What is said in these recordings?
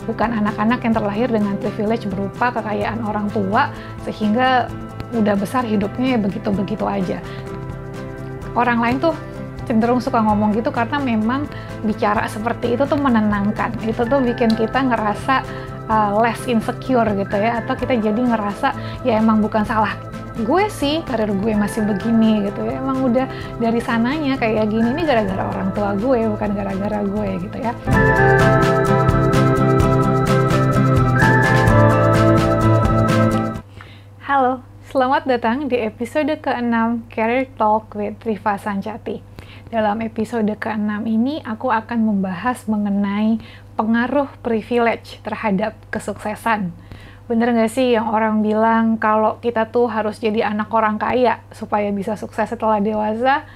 bukan anak-anak yang terlahir dengan privilege berupa kekayaan orang tua, sehingga udah besar hidupnya ya begitu-begitu aja. Orang lain tuh cenderung suka ngomong gitu karena memang bicara seperti itu tuh menenangkan. Itu tuh bikin kita ngerasa less insecure gitu ya, atau kita jadi ngerasa ya emang bukan salah gue sih, karir gue masih begini gitu ya, emang udah dari sananya kayak gini, ini gara-gara orang tua gue, bukan gara-gara gue gitu ya. Halo, selamat datang di episode ke-6 Career Talk with Riva Sanjati. Dalam episode ke-6 ini, aku akan membahas mengenai pengaruh privilege terhadap kesuksesan. Bener nggak sih yang orang bilang kalau kita tuh harus jadi anak orang kaya supaya bisa sukses setelah dewasa?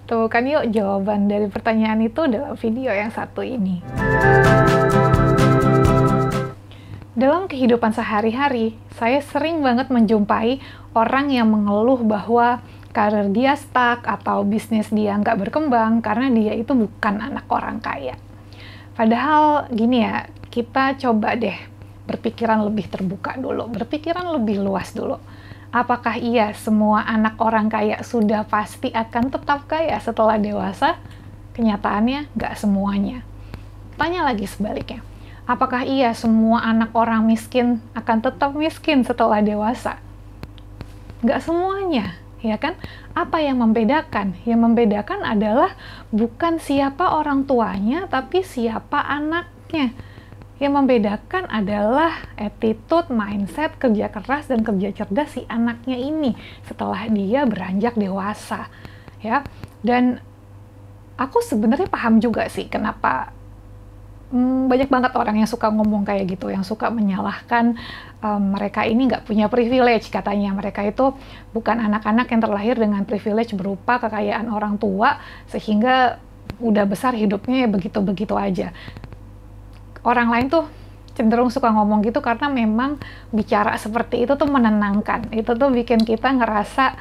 Tuh kan yuk jawaban dari pertanyaan itu dalam video yang satu ini. Dalam kehidupan sehari-hari, saya sering banget menjumpai orang yang mengeluh bahwa karir dia stuck atau bisnis dia nggak berkembang karena dia itu bukan anak orang kaya. Padahal gini ya, kita coba deh berpikiran lebih terbuka dulu, berpikiran lebih luas dulu. Apakah iya semua anak orang kaya sudah pasti akan tetap kaya setelah dewasa? Kenyataannya nggak semuanya. Tanya lagi sebaliknya, apakah iya semua anak orang miskin akan tetap miskin setelah dewasa? Nggak semuanya, ya kan? Apa yang membedakan? Yang membedakan adalah bukan siapa orang tuanya, tapi siapa anaknya. Yang membedakan adalah attitude, mindset, kerja keras, dan kerja cerdas si anaknya ini setelah dia beranjak dewasa. Ya, dan aku sebenarnya paham juga sih kenapa banyak banget orang yang suka ngomong kayak gitu, yang suka menyalahkan mereka ini nggak punya privilege, katanya mereka itu bukan anak-anak yang terlahir dengan privilege berupa kekayaan orang tua, sehingga udah besar hidupnya ya begitu-begitu aja. Orang lain tuh cenderung suka ngomong gitu karena memang bicara seperti itu tuh menenangkan. Itu tuh bikin kita ngerasa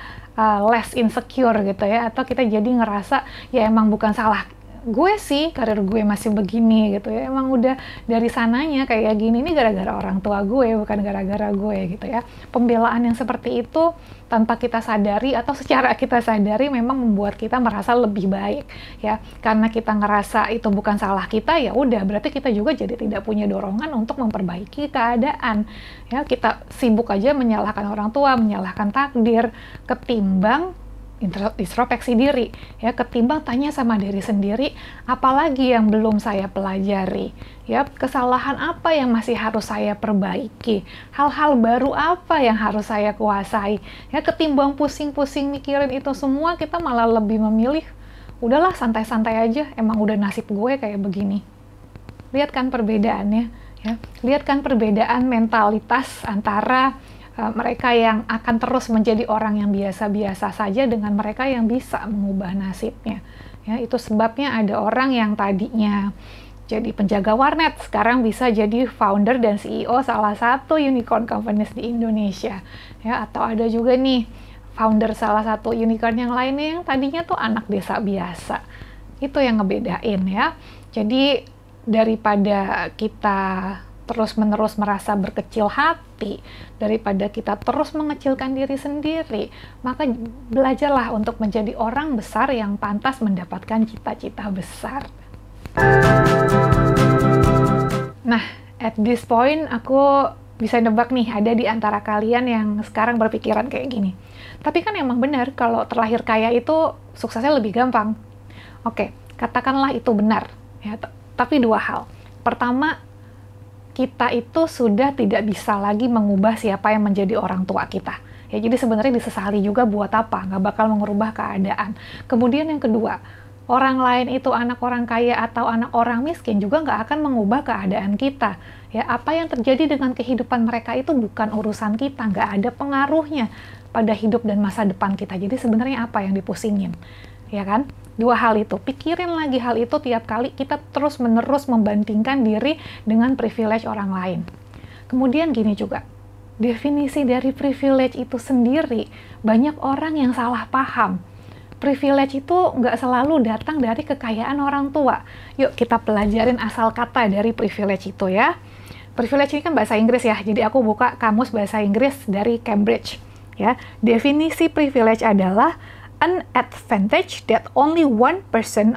less insecure gitu ya, atau kita jadi ngerasa ya emang bukan salah gue sih, karir gue masih begini gitu ya, emang udah dari sananya kayak gini, ini gara-gara orang tua gue, bukan gara-gara gue gitu ya. Pembelaan yang seperti itu tanpa kita sadari atau secara kita sadari memang membuat kita merasa lebih baik ya, karena kita ngerasa itu bukan salah kita, ya udah berarti kita juga jadi tidak punya dorongan untuk memperbaiki keadaan ya. Kita sibuk aja menyalahkan orang tua, menyalahkan takdir, ketimbang introspeksi diri ya, ketimbang tanya sama diri sendiri, apalagi yang belum saya pelajari ya, kesalahan apa yang masih harus saya perbaiki, hal-hal baru apa yang harus saya kuasai ya. Ketimbang pusing-pusing mikirin itu semua, kita malah lebih memilih udahlah santai-santai aja, emang udah nasib gue kayak begini. Lihat kan perbedaannya ya, lihat kan perbedaan mentalitas antara mereka yang akan terus menjadi orang yang biasa-biasa saja dengan mereka yang bisa mengubah nasibnya. Ya, itu sebabnya ada orang yang tadinya jadi penjaga warnet, sekarang bisa jadi founder dan CEO salah satu unicorn companies di Indonesia. Ya, atau ada juga nih founder salah satu unicorn yang lainnya yang tadinya tuh anak desa biasa. Itu yang ngebedain ya. Jadi daripada kita terus-menerus merasa berkecil hati, daripada kita terus mengecilkan diri sendiri, maka belajarlah untuk menjadi orang besar yang pantas mendapatkan cita-cita besar. Nah, at this point aku bisa nebak nih, ada di antara kalian yang sekarang berpikiran kayak gini. Tapi kan emang benar kalau terlahir kaya itu suksesnya lebih gampang. Oke, katakanlah itu benar. Ya, tapi dua hal. Pertama, kita itu sudah tidak bisa lagi mengubah siapa yang menjadi orang tua kita. Ya, jadi sebenarnya disesali juga buat apa? Nggak bakal mengubah keadaan. Kemudian yang kedua, orang lain itu anak orang kaya atau anak orang miskin juga nggak akan mengubah keadaan kita. Ya, apa yang terjadi dengan kehidupan mereka itu bukan urusan kita, nggak ada pengaruhnya pada hidup dan masa depan kita. Jadi sebenarnya apa yang dipusingin? Ya kan? Dua hal itu, pikirin lagi hal itu tiap kali kita terus-menerus membandingkan diri dengan privilege orang lain. Kemudian gini juga, definisi dari privilege itu sendiri, banyak orang yang salah paham. Privilege itu nggak selalu datang dari kekayaan orang tua. Yuk kita pelajarin asal kata dari privilege itu ya. Privilege ini kan bahasa Inggris ya, jadi aku buka kamus bahasa Inggris dari Cambridge. Ya, definisi privilege adalah an advantage that only one person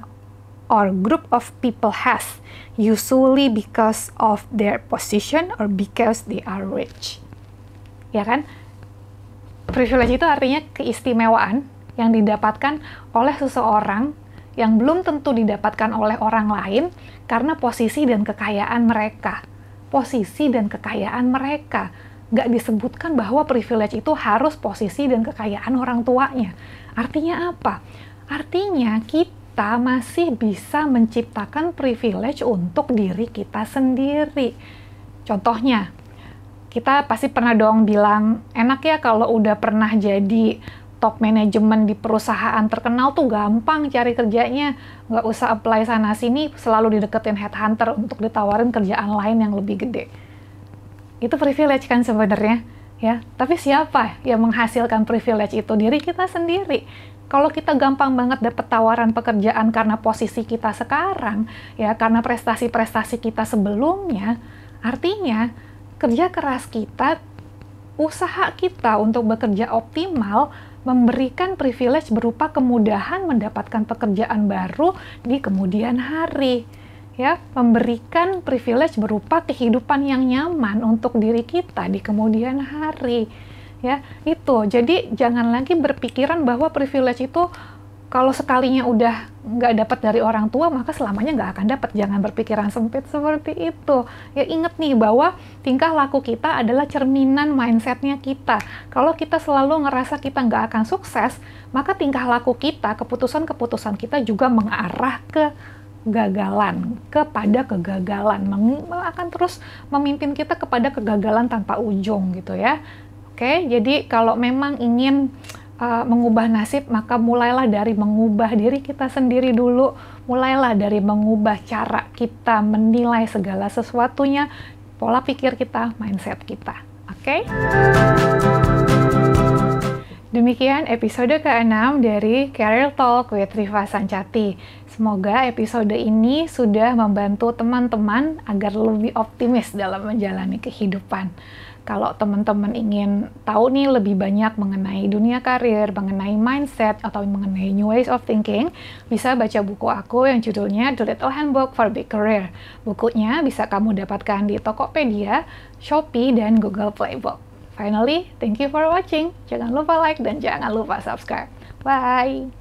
or group of people has, usually because of their position or because they are rich. Ya kan? Privilege itu artinya keistimewaan yang didapatkan oleh seseorang yang belum tentu didapatkan oleh orang lain karena posisi dan kekayaan mereka. Posisi dan kekayaan mereka. Nggak disebutkan bahwa privilege itu harus posisi dan kekayaan orang tuanya. Artinya apa? Artinya kita masih bisa menciptakan privilege untuk diri kita sendiri. Contohnya, kita pasti pernah dong bilang, enak ya kalau udah pernah jadi top manajemen di perusahaan terkenal tuh gampang cari kerjanya, nggak usah apply sana-sini, selalu dideketin headhunter untuk ditawarin kerjaan lain yang lebih gede. Itu privilege kan sebenarnya, ya. Tapi siapa yang menghasilkan privilege itu? Diri kita sendiri. Kalau kita gampang banget dapat tawaran pekerjaan karena posisi kita sekarang, ya, karena prestasi-prestasi kita sebelumnya, artinya kerja keras kita, usaha kita untuk bekerja optimal, memberikan privilege berupa kemudahan mendapatkan pekerjaan baru di kemudian hari. Ya, memberikan privilege berupa kehidupan yang nyaman untuk diri kita di kemudian hari. Ya, itu. Jadi jangan lagi berpikiran bahwa privilege itu kalau sekalinya udah nggak dapat dari orang tua, maka selamanya nggak akan dapat. Jangan berpikiran sempit seperti itu. Ya, ingat nih bahwa tingkah laku kita adalah cerminan mindsetnya kita. Kalau kita selalu ngerasa kita nggak akan sukses, maka tingkah laku kita, keputusan-keputusan kita juga mengarah ke kegagalan, akan terus memimpin kita kepada kegagalan tanpa ujung gitu ya. Oke, jadi kalau memang ingin mengubah nasib, maka mulailah dari mengubah diri kita sendiri dulu, mulailah dari mengubah cara kita menilai segala sesuatunya, pola pikir kita, mindset kita. Oke? Demikian episode ke-6 dari Career Talk with Rifa Sancati. Semoga episode ini sudah membantu teman-teman agar lebih optimis dalam menjalani kehidupan. Kalau teman-teman ingin tahu nih lebih banyak mengenai dunia karir, mengenai mindset, atau mengenai new ways of thinking, bisa baca buku aku yang judulnya The Little Handbook for Big Career. Bukunya bisa kamu dapatkan di Tokopedia, Shopee, dan Google Playbook. Finally, thank you for watching. Jangan lupa like dan jangan lupa subscribe. Bye!